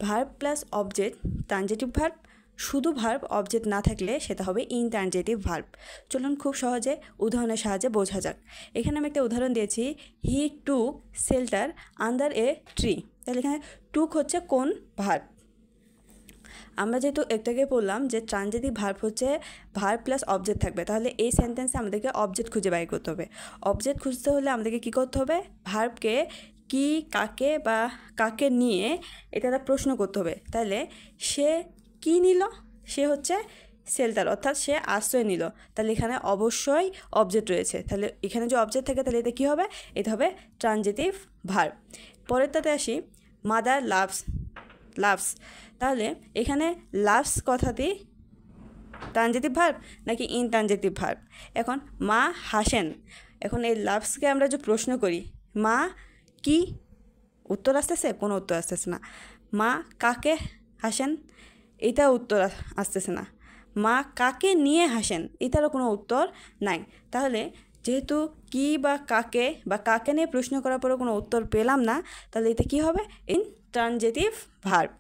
Verb plus object transitive verb, শুধু verb object না থাকলে সেটা হবে ইনট্রানজিটিভ ভার্ব। চলুন খুব সহজে উদাহরণের সাহায্যে বোঝা যাক। এখানে আমি একটা উদাহরণ দিয়েছি, he took shelter under a tree. তাহলে এখানে টুক হচ্ছে কোন ভার্ব। আমরা যেহেতু একটাকে বললাম যে ট্রানজিটিভ ভার্ব হচ্ছে ভার্ব প্লাস অবজেক্ট থাকবে, তাহলে এই সেন্টেন্সে আমাদেরকে অবজেক্ট খুঁজে বের করতে হবে। অবজেক্ট খুঁজতে হলে আমাদেরকে কী করতে হবে, ভার্বকে কি, কাকে বা কাকে নিয়ে এটা একটা প্রশ্ন করতে হবে। তাহলে সে কি নিল, সে হচ্ছে শেল্টার, অর্থাৎ সে আশ্রয় নিল। তাহলে এখানে অবশ্যই অবজেক্ট রয়েছে। তাহলে এখানে যে অবজেক্ট থাকে তাহলে এটা কী হবে, এটা হবে ট্রানজিটিভ ভার্ব। পরেরটাতে আসি, মাদার লাভস। তাহলে এখানে লাভস কথাটি ট্রানজিটিভ ভার্ব নাকি ইনট্রানজিটিভ ভার্ব? এখন মা হাসেন, এখন এই লাভসকে আমরা যে প্রশ্ন করি, মা কি, উত্তর আসতেছে? কোনো উত্তর আসতেছে না। মা কাকে হাসেন, এটা উত্তর আসতেছে না। মা কাকে নিয়ে হাসেন, এটারও কোনো উত্তর নাই। তাহলে যেহেতু কি বা কাকে নিয়ে প্রশ্ন করার পরেও কোনো উত্তর পেলাম না, তাহলে এটা কী হবে, ইনট্রানজিটিভ ভার্ব।